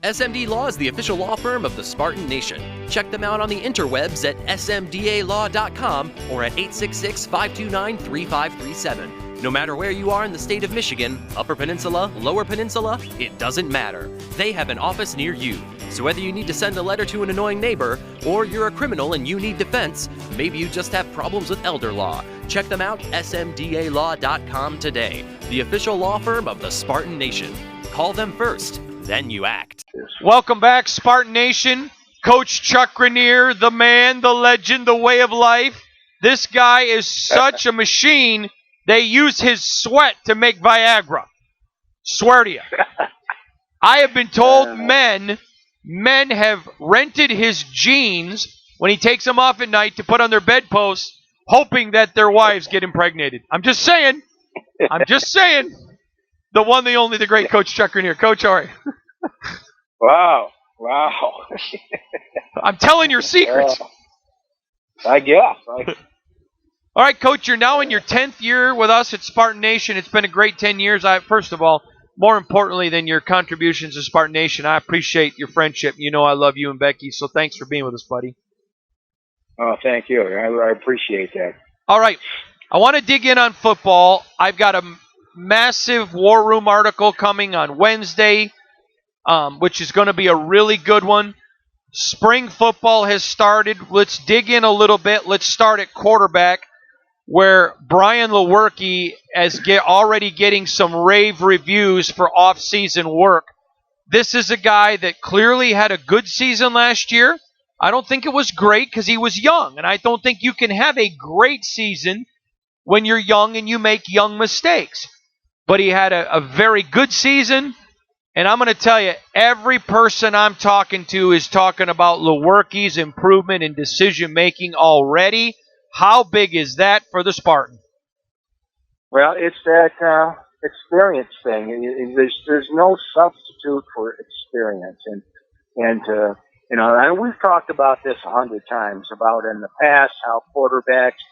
SMD Law is the official law firm of the Spartan Nation. Check them out on the interwebs at smdalaw.com or at 866-529-3537. No matter where you are in the state of Michigan, Upper Peninsula, Lower Peninsula, it doesn't matter. They have an office near you. So whether you need to send a letter to an annoying neighbor, or you're a criminal and you need defense, maybe you just have problems with elder law, check them out, smdalaw.com today. The official law firm of the Spartan Nation. Call them first, then you act. Welcome back, Spartan Nation. Coach Chuck Grenier, the man, the legend, the way of life. This guy is such a machine. They use his sweat to make Viagra. Swear to you. I have been told men have rented his jeans when he takes them off at night to put on their bedposts, hoping that their wives get impregnated. I'm just saying. The one, the only, the great Coach Chuck Grenier. Coach, how are you? Wow. I'm telling your secrets. I guess. All right, Coach, you're now in your 10th year with us at Spartan Nation. It's been a great 10 years. First of all, more importantly than your contributions to Spartan Nation, I appreciate your friendship. You know I love you and Becky, so thanks for being with us, buddy. Oh, thank you. I appreciate that. All right, I want to dig in on football. I've got a massive War Room article coming on Wednesday, which is going to be a really good one. Spring football has started. Let's dig in a little bit. Let's start at quarterback, where Brian Lewerke is already getting some rave reviews for off-season work. This is a guy that clearly had a good season last year. I don't think it was great because he was young, and I don't think you can have a great season when you're young and you make young mistakes. But he had a very good season, and I'm going to tell you, every person I'm talking to is talking about Lewerke's improvement in decision-making already. How big is that for the Spartan? Well, it's that experience thing. There's no substitute for experience, and we've talked about this 100 times about in the past how quarterbacks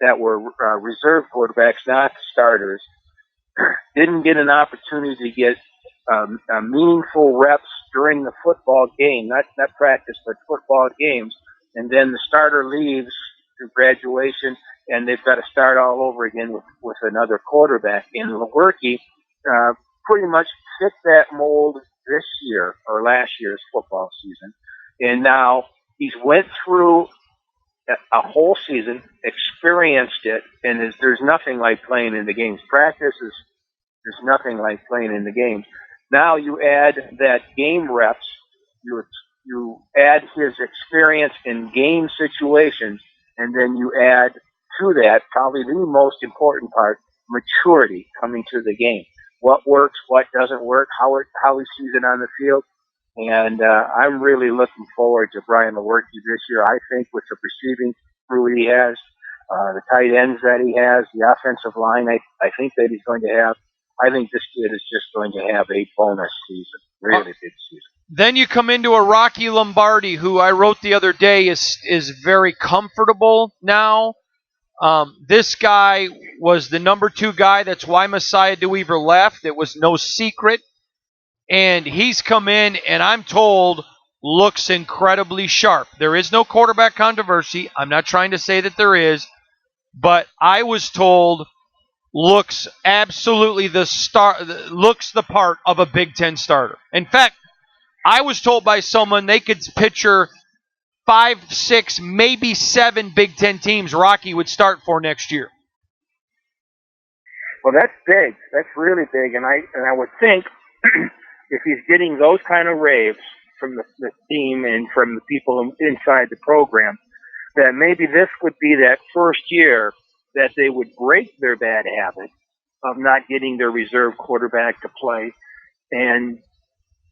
that were reserve quarterbacks, not starters, didn't get an opportunity to get meaningful reps during the football game, not practice, but football games, and then the starter leaves to graduation, and they've got to start all over again with another quarterback. And Lewerke pretty much fit that mold this year, or last year's football season. And now he's went through a whole season, experienced it, and there's nothing like playing in the games. There's nothing like playing in the games. Now you add that game reps, you add his experience in game situations, and then you add to that probably the most important part, maturity coming to the game. What works, what doesn't work, how he sees it on the field. And I'm really looking forward to Brian Lewerke this year. I think with the receiving crew he has, the tight ends that he has, the offensive line I think that he's going to have, I think this kid is just going to have a bonus season, really big season. Then you come into a Rocky Lombardi, who I wrote the other day is very comfortable now. This guy was the number 2 guy. That's why Messiah DeWeaver left. It was no secret. And he's come in, and I'm told looks incredibly sharp. There is no quarterback controversy. I'm not trying to say that there is. But I was told looks absolutely looks the part of a Big Ten starter. In fact, I was told by someone they could picture 5, 6, maybe 7 Big Ten teams Rocky would start for next year. Well, that's big. That's really big. And I would think if he's getting those kind of raves from the team and from the people inside the program, that maybe this would be that first year that they would break their bad habit of not getting their reserve quarterback to play and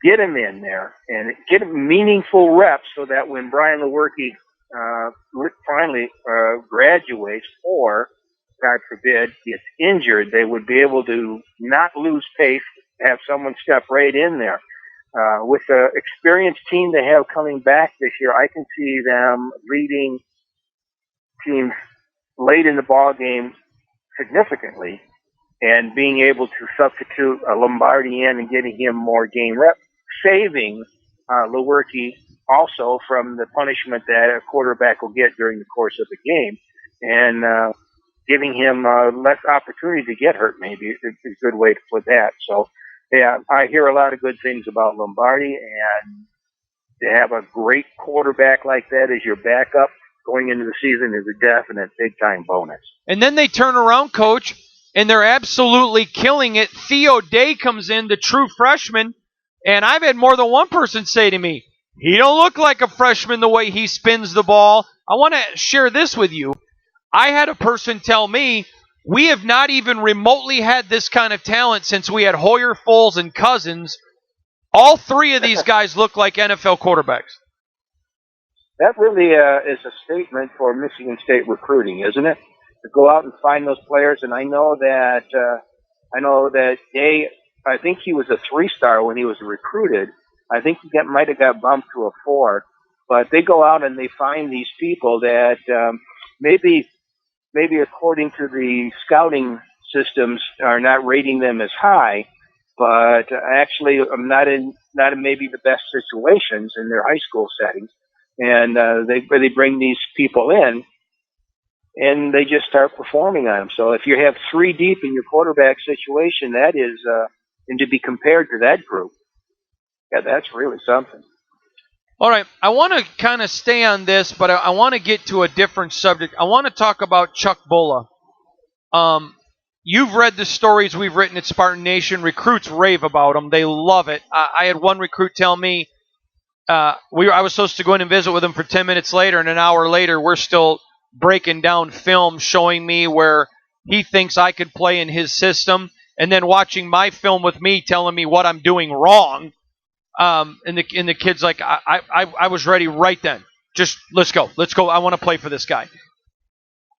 get him in there and get him meaningful reps so that when Brian Lewerke finally graduates or, God forbid, gets injured, they would be able to not lose pace, have someone step right in there. With the experienced team they have coming back this year, I can see them leading teams late in the ball game significantly and being able to substitute a Lombardi in and getting him more game reps, saving Lewerke also from the punishment that a quarterback will get during the course of the game, and giving him less opportunity to get hurt. Maybe is a good way to put that. So, yeah, I hear a lot of good things about Lombardi, and to have a great quarterback like that as your backup going into the season is a definite big-time bonus. And then they turn around, Coach, and they're absolutely killing it. Theo Day comes in, the true freshman, and I've had more than one person say to me, he don't look like a freshman the way he spins the ball. I want to share this with you. I had a person tell me, we have not even remotely had this kind of talent since we had Hoyer, Foles, and Cousins. All three of these guys look like NFL quarterbacks. That really is a statement for Michigan State recruiting, isn't it? To go out and find those players. And I know that Day, I think he was a 3-star when he was recruited. I think he might have got bumped to a 4. But they go out and they find these people that maybe according to the scouting systems are not rating them as high, but actually not in maybe the best situations in their high school settings. And they bring these people in, and they just start performing on them. So if you have 3 deep in your quarterback situation, that is, and to be compared to that group, yeah, that's really something. All right, I want to kind of stay on this, but I want to get to a different subject. I want to talk about Chuck Bulla. You've read the stories we've written at Spartan Nation. Recruits rave about him. They love it. I had one recruit tell me I was supposed to go in and visit with him for 10 minutes later, and an hour later we're still breaking down film showing me where he thinks I could play in his system, and then watching my film with me telling me what I'm doing wrong. And the kid's like, I was ready right then. Just let's go. I want to play for this guy.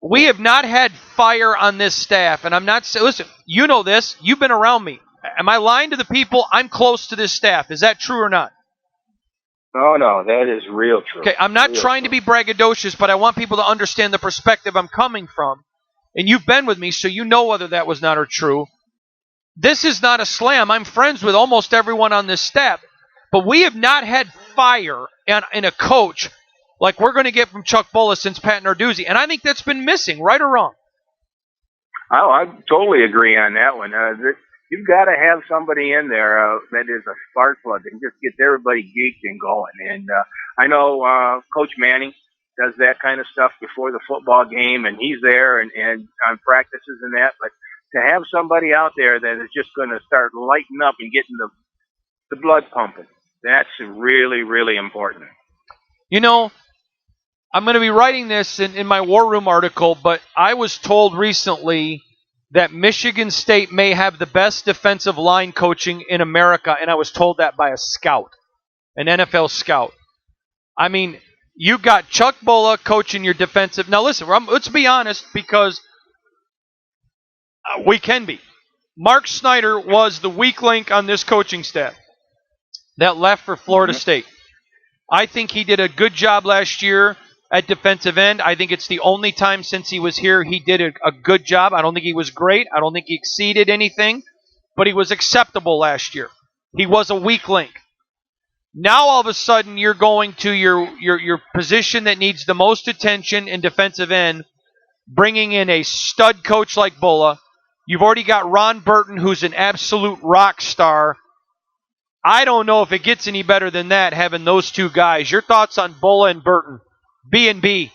We have not had fire on this staff, and I'm not. Listen, you know this. You've been around me. Am I lying to the people? I'm close to this staff. Is that true or not? No, that is real true. Okay, I'm not trying to be braggadocious, but I want people to understand the perspective I'm coming from. And you've been with me, so you know whether that was not or true. This is not a slam. I'm friends with almost everyone on this staff. But we have not had fire in a coach like we're going to get from Chuck Bulla since Pat Narduzzi. And I think that's been missing, right or wrong? Oh, I totally agree on that one. You've got to have somebody in there that is a spark plug and just gets everybody geeked and going. And I know Coach Manning does that kind of stuff before the football game, and he's there and on practices and that. But to have somebody out there that is just going to start lighting up and getting the blood pumping, that's really, really important. You know, I'm going to be writing this in my War Room article, but I was told recently that Michigan State may have the best defensive line coaching in America, and I was told that by a scout, an NFL scout. I mean, you got Chuck Bulla coaching your defensive. Now listen, let's be honest, because we can be. Mark Snyder was the weak link on this coaching staff that left for Florida State. I think he did a good job last year at defensive end. I think it's the only time since he was here he did a good job. I don't think he was great. I don't think he exceeded anything, but he was acceptable last year. He was a weak link. Now all of a sudden you're going to your position that needs the most attention in defensive end, bringing in a stud coach like Bulla. You've already got Ron Burton, who's an absolute rock star. I don't know if it gets any better than that, having those two guys. Your thoughts on Bulla and Burton? B&B.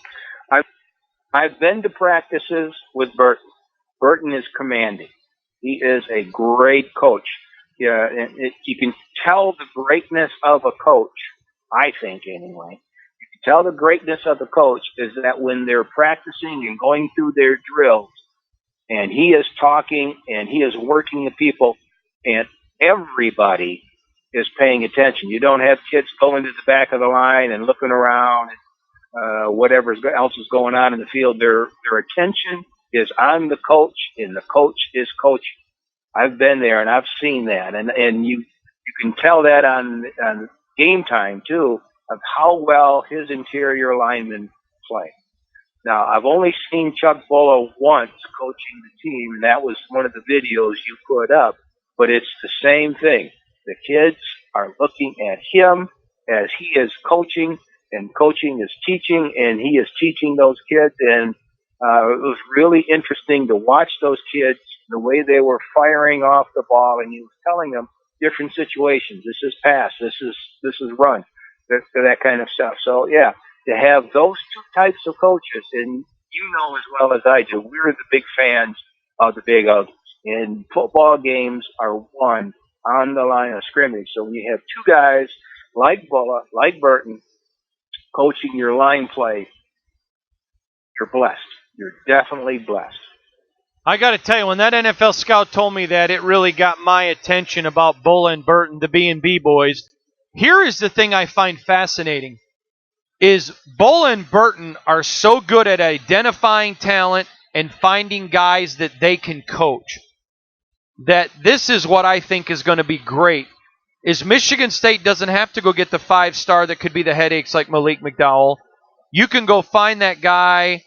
I've been to practices with Burton. Burton is commanding. He is a great coach. Yeah, you can tell the greatness of a coach, I think anyway. You can tell the greatness of the coach is that when they're practicing and going through their drills, and he is talking and he is working the people, and everybody is paying attention. You don't have kids going to the back of the line and looking around and whatever else is going on in the field. Their attention is on the coach, and the coach is coaching. I've been there and I've seen that, and you can tell that on game time too, of how well his interior linemen play. Now, I've only seen Chuck Bulla once coaching the team, and that was one of the videos you put up, but it's the same thing. The kids are looking at him, as he is coaching, and coaching is teaching, and he is teaching those kids. And it was really interesting to watch those kids, the way they were firing off the ball, and he was telling them different situations. This is pass. This is run. That kind of stuff. So yeah, to have those two types of coaches, and you know as well as I do, we're the big fans of the big uglies. And football games are won on the line of scrimmage. So when you have two guys like Bulla, like Burton, coaching your line play, you're blessed. You're definitely blessed. I got to tell you, when that NFL scout told me that, it really got my attention about Bulla and Burton, the B&B boys. Here is the thing I find fascinating, is Bulla and Burton are so good at identifying talent and finding guys that they can coach, that this is what I think is going to be great, is Michigan State doesn't have to go get the 5-star that could be the headaches like Malik McDowell. You can go find that guy,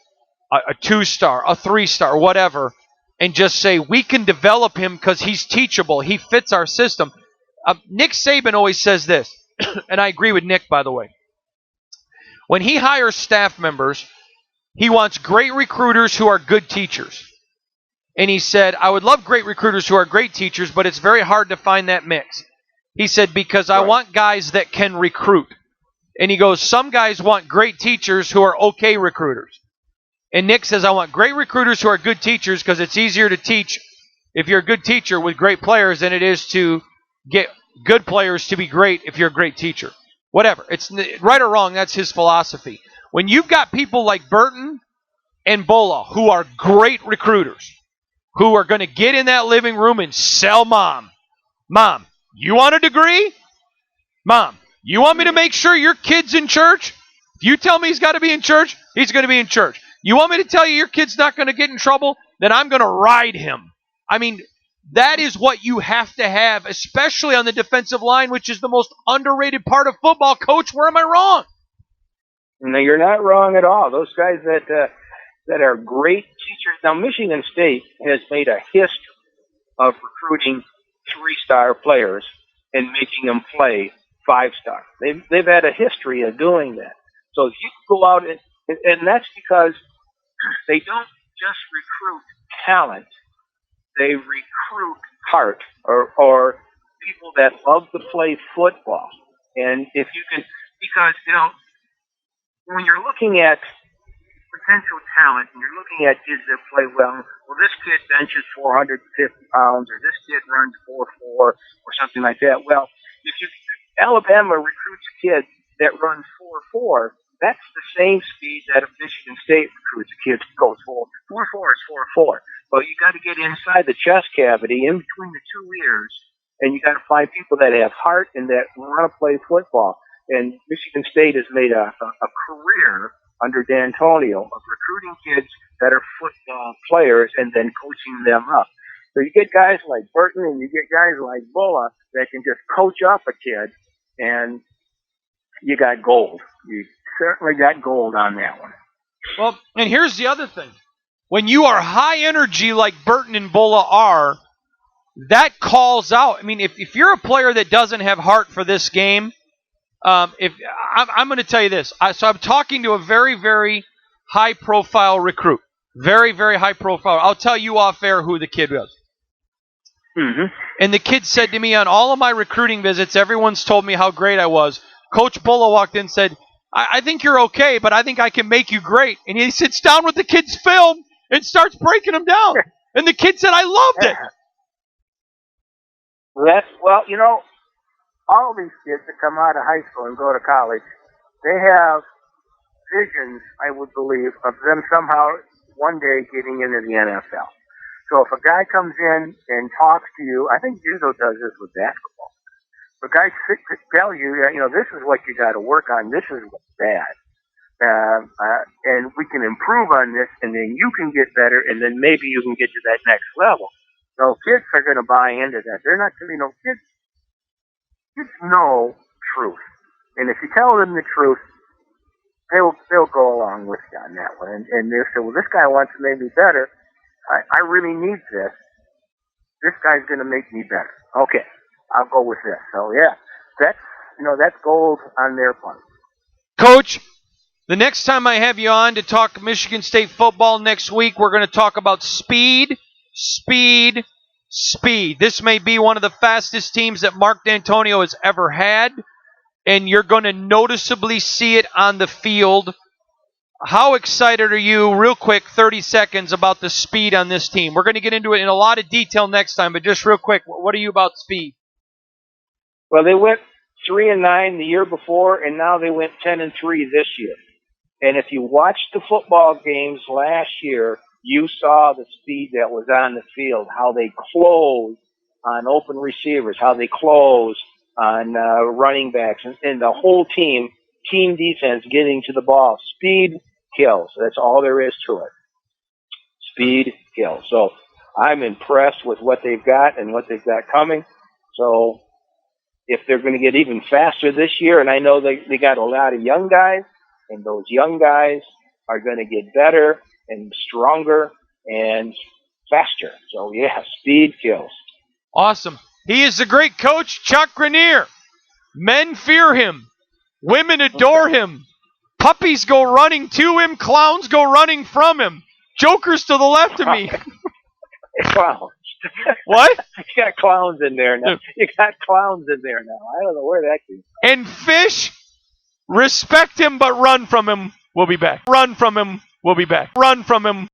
a 2-star, a 3-star, whatever, and just say, we can develop him because he's teachable. He fits our system. Nick Saban always says this, and I agree with Nick, by the way. When he hires staff members, he wants great recruiters who are good teachers. And he said, I would love great recruiters who are great teachers, but it's very hard to find that mix. He said, because I want guys that can recruit. And he goes, some guys want great teachers who are okay recruiters. And Nick says, I want great recruiters who are good teachers because it's easier to teach if you're a good teacher with great players than it is to get good players to be great if you're a great teacher. Whatever. It's right or wrong, that's his philosophy. When you've got people like Burton and Bulla who are great recruiters, who are going to get in that living room and sell mom. Mom, you want a degree? Mom, you want me to make sure your kid's in church? If you tell me he's got to be in church, he's going to be in church. You want me to tell you your kid's not going to get in trouble? Then I'm going to ride him. I mean, that is what you have to have, especially on the defensive line, which is the most underrated part of football. Coach, where am I wrong? No, you're not wrong at all. Those guys that are great teachers. Now, Michigan State has made a history of recruiting 3-star players and making them play 5-star. They've had a history of doing that. So if you go out and that's because they don't just recruit talent. They recruit heart or people that love to play football. And if you can, because, when you're looking at potential talent and you're looking at kids that play well this kid benches 450 pounds or this kid runs 4.4 or something like that. Well, if Alabama recruits a kid that runs 4.4, that's the same speed that a Michigan State recruits a kid that goes 4.4 is 4.4. But you got to get inside the chest cavity, in between the two ears, and you got to find people that have heart and that want to play football. And Michigan State has made a career under D'Antonio of recruiting kids that are football players and then coaching them up. So you get guys like Burton and you get guys like Bulla that can just coach up a kid, and you got gold. You certainly got gold on that one. Well, and here's the other thing. When you are high energy like Burton and Bulla are, that calls out. I mean, if you're a player that doesn't have heart for this game, I'm going to tell you this. So I'm talking to a very, very high-profile recruit. Very, very high-profile. I'll tell you off air who the kid was. Mm-hmm. And the kid said to me, on all of my recruiting visits, everyone's told me how great I was. Coach Bulla walked in and said, I think you're okay, but I think I can make you great. And he sits down with the kid's film and starts breaking them down. And the kid said, I loved it. All these kids that come out of high school and go to college, they have visions, I would believe, of them somehow one day getting into the NFL. So if a guy comes in and talks to you, I think judo does this with basketball. If a guy tells you, this is what you got to work on, this is what's bad, and we can improve on this, and then you can get better, and then maybe you can get to that next level. So kids are going to buy into that. They're not, kids know truth, and if you tell them the truth, they'll go along with you on that one. And they'll say, well, this guy wants to make me better. I really need this. This guy's going to make me better. Okay, I'll go with this. So yeah, that's gold on their part. Coach, the next time I have you on to talk Michigan State football next week, we're going to talk about speed, speed, speed. This may be one of the fastest teams that Mark D'Antonio has ever had, and you're going to noticeably see it on the field. How excited are you, real quick, 30 seconds, about the speed on this team? We're going to get into it in a lot of detail next time, but just real quick, what are you about speed? Well, they went 3-9 the year before, and now they went 10-3 this year. And if you watched the football games last year, you saw the speed that was on the field, how they closed on open receivers, how they closed on running backs, and the whole team defense getting to the ball. Speed kills. That's all there is to it. Speed kills. So I'm impressed with what they've got and what they've got coming. So if they're going to get even faster this year, and I know they got a lot of young guys, and those young guys are going to get better and stronger and faster. So, yeah, speed kills. Awesome. He is a great coach, Chuck Grenier. Men fear him. Women adore him. Puppies go running to him. Clowns go running from him. Jokers to the left of me. Clowns. What? You got clowns in there now. You got clowns in there now. I don't know where that came from. And fish, respect him but run from him. We'll be back. Run from him. We'll be back. Run from him.